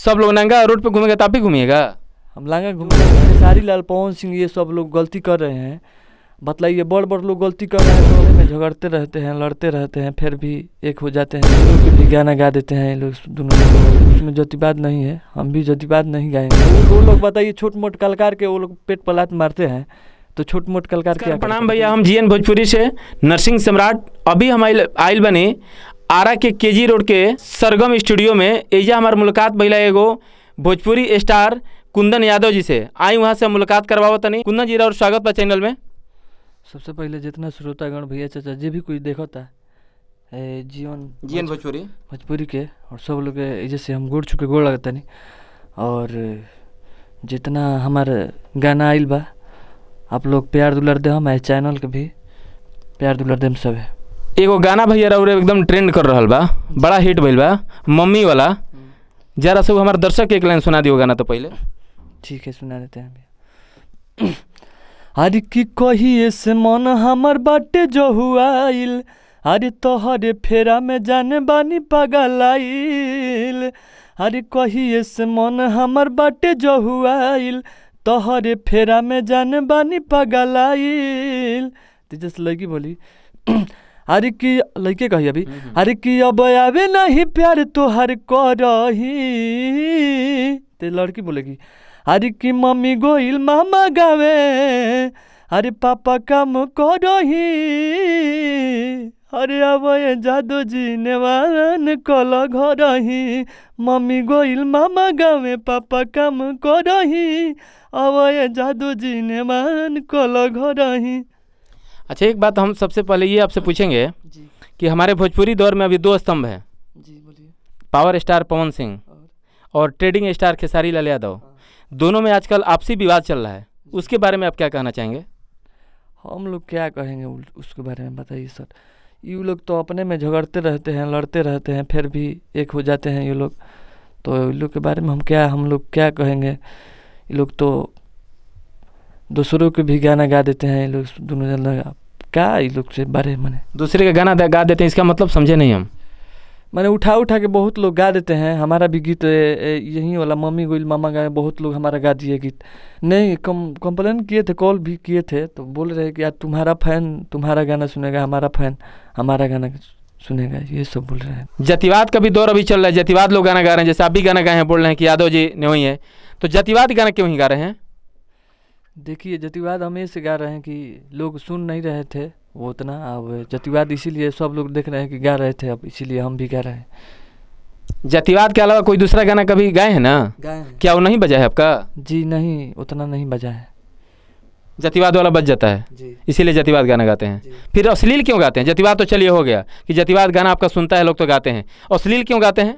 सब लोग नंगा रोड पे घूमेगा तो आप भी घूमिएगा? हम लांगा घूम रहे हैं। खेसारी लाल, पवन सिंह, ये सब लोग गलती कर रहे हैं। बतलाइए, बड़ बड़ लोग गलती कर रहे हैं तो में झगड़ते रहते हैं, लड़ते रहते हैं, फिर भी एक हो जाते हैं। ये लोग भी गाना गा देते हैं, ये लोग दोनों लोग। उसमें जातिवाद नहीं है, हम भी जातिवाद नहीं गाएंगे। वो लोग बताइए, छोट मोट कलाकार के वो लोग पेट पलात मारते हैं, तो छोट मोट कलाकार क्या? प्रणाम भैया, हम जीएन भोजपुरी से नरसिंह सम्राट। अभी हम आइल बने आरा के केजी रोड के सरगम स्टूडियो में। एजा हमार मुलाकात भइला एगो भोजपुरी स्टार कुंदन यादव जी से। आई वहाँ से मुलाकात करवाओ तनी। कुंदन जी और स्वागत बा चैनल में। सबसे पहले जितना श्रोतागण भैया चाचा जी भी कोई देखता जीवन भोजपुरी के और सब लोग जैसे हम गोड़ चुके गोड़ लगता नहीं। और जितना हमारे गाना आइल बा आप लोग प्यार दुलार दे, हम चैनल के भी प्यार दुलार देम सब है। एगो गाना भैया और एकदम ट्रेंड कर रहा बा, बड़ा हिट भइल बा, मम्मी वाला। जरा सब हमारे दर्शक एक लाइन सुना दियो गाना तो पहले। ठीक है, सुना देते हैं। अरे की कहिए से मन हमर बाटे जो हुआइल, अरे तोहरे फेरा में जाने बानी पगलाइल। अरे कहिए से मन हमर बाटे जो हुआइल, तोहरे फेरा में जाने बानी पगलाइल। तेजस लड़की बोली अरे की लड़के कही अभी, अरे की अब आवे नहीं प्यार तोहर करही। ते लड़की बोलेगी अरे की मम्मी गोइल मामा गावे, अरे पापा काम करही। अरे अब जादू जी नेवान कल घरही, मम्मी गोइल मामा गावे पापा काम करही। अब जादू जी नेवान कल घरही। अच्छा, एक बात हम सबसे पहले ये आपसे पूछेंगे जी कि हमारे भोजपुरी दौर में अभी दो स्तंभ हैं। जी बोलिए। पावर स्टार पवन सिंह और ट्रेडिंग स्टार खेसारी लाल यादव। दोनों में आजकल आपसी विवाद चल रहा है, उसके बारे में आप क्या कहना चाहेंगे? हम लोग क्या कहेंगे उसके बारे में बताइए सर। ये लोग तो अपने में झगड़ते रहते हैं, लड़ते रहते हैं, फिर भी एक हो जाते हैं ये लोग। तो ये लोग के बारे में हम लोग क्या कहेंगे। ये लोग तो दूसरों के भी गाना गा देते हैं, ये लोग दोनों जन। क्या ये लोग से बारे में दूसरे का गाना गा देते हैं, इसका मतलब समझे नहीं हम। मैंने उठा के बहुत लोग गा देते हैं। हमारा भी गीत यही वाला मम्मी गोइल मामा गाए, बहुत लोग हमारा गा दिए गीत। नहीं कंप्लेन किए थे, कॉल भी किए थे, तो बोल रहे कि यार तुम्हारा फैन तुम्हारा गाना सुनेगा, हमारा फैन हमारा गाना सुनेगा, ये सब बोल रहे हैं। जातिवाद का भी दौर अभी चल रहा है, जातिवाद लोग गाना गा रहे हैं। जैसे आप भी गाना गाए हैं, बोल रहे हैं कि यादव जी ने वही है, तो जातिवाद गाना क्यों ही गा रहे हैं? देखिए, जातिवाद हम ऐसे गा रहे हैं कि लोग सुन नहीं रहे थे वो उतना। अब जातिवाद इसीलिए सब लोग देख रहे हैं कि गा रहे थे, अब इसीलिए हम भी गा रहे हैं। जातिवाद के अलावा कोई दूसरा गाना कभी गाए हैं ना? गाए हैं। क्या वो नहीं बजा है आपका? जी नहीं, उतना नहीं बजा है। जातिवाद वाला बज जाता है जी, इसीलिए जातिवाद गाना गाते हैं। फिर अश्लील क्यों गाते हैं? जातिवाद तो चलिए हो गया कि जातिवाद गाना आपका सुनता है लोग तो गाते हैं, अश्लील क्यों गाते हैं?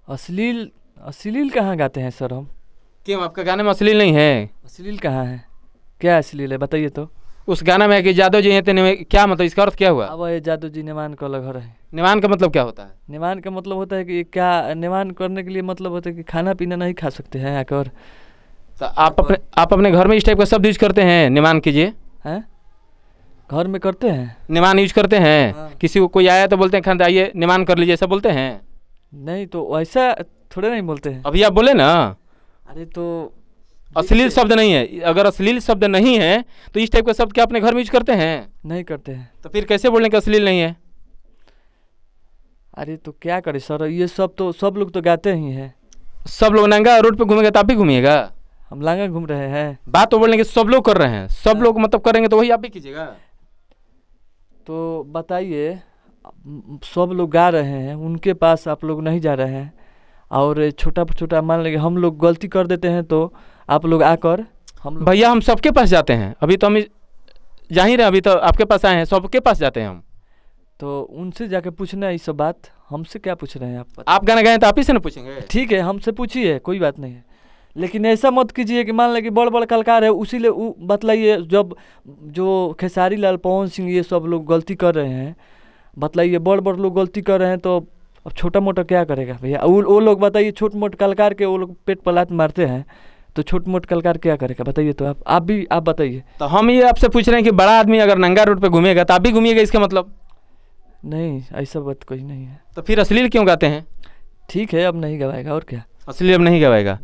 अश्लील कहाँ गाते हैं सर हम? क्यों आपका गाने में अश्लील नहीं है? अश्लील कहाँ है? क्या अश्लील है बताइए तो। उस गाना में है कि यादव जी हैं, क्या मतलब, इसका अर्थ क्या हुआ? अब ये जादू जी निवान का घर है। निवान का मतलब क्या होता है? निवान का मतलब होता है कि क्या निवान करने के लिए मतलब होता है कि खाना पीना नहीं खा सकते हैं आकर। तो आप अपने घर में इस टाइप का शब्द यूज करते हैं, निवान कीजिए? हैं, घर में करते हैं निवान यूज करते हैं? हाँ। किसी को कोई आया तो बोलते हैं खाना आइए निवान कर लीजिए, ऐसा बोलते हैं? नहीं तो ऐसा थोड़े नहीं बोलते हैं। अभी आप बोले ना अरे तो अश्लील शब्द नहीं है। अगर अश्लील शब्द नहीं है तो इस टाइप का शब्द क्या अपने घर में यूज करते हैं? नहीं करते हैं। तो फिर कैसे बोलने का अश्लील नहीं है? अरे तो क्या करें सर, ये सब तो सब लोग तो गाते ही हैं। सब लोग नंगा रोड पे घूमेगा तो आप भी घूमिएगा? हम लांगा घूम रहे हैं। बात तो बोलने की सब लोग कर रहे हैं, सब लोग मतलब करेंगे तो वही आप भी कीजिएगा। तो बताइए, सब लोग गा रहे हैं, उनके पास आप लोग नहीं जा रहे हैं। और छोटा छोटा मान लीजिए हम लोग गलती कर देते हैं तो आप लोग आकर भैया हम सबके पास जाते हैं। अभी तो हम जा ही रहे, अभी तो आपके पास आए हैं, सबके पास जाते हैं हम। तो उनसे जाके पूछना है ये सब बात, हमसे क्या पूछ रहे हैं आप गाना गाएं तो आप ही से ना पूछेंगे? ठीक है, हमसे पूछिए, कोई बात नहीं है। लेकिन ऐसा मत कीजिए कि मान लें कि बड़ बड़ कलाकार है उसी ले बतलाइए। जब जो खेसारी लाल पवन सिंह ये सब लोग गलती कर रहे हैं, बतलाइए बड़ बड़ लोग गलती कर रहे हैं, तो अब छोटा मोटा क्या करेगा भैया? वो लोग बताइए, छोट मोट कलाकार के वो लोग पेट पलात मारते हैं, तो छोट मोट कलाकार क्या करेगा बताइए तो। आप बताइए। तो हम ये आपसे पूछ रहे हैं कि बड़ा आदमी अगर नंगा रोड पे घूमेगा तो आप भी घूमिएगा, इसका मतलब? नहीं, ऐसा बात कोई नहीं है। तो फिर अश्लील क्यों गाते हैं? ठीक है, अब नहीं गवाएगा और क्या। असली अब नहीं गवाएगा।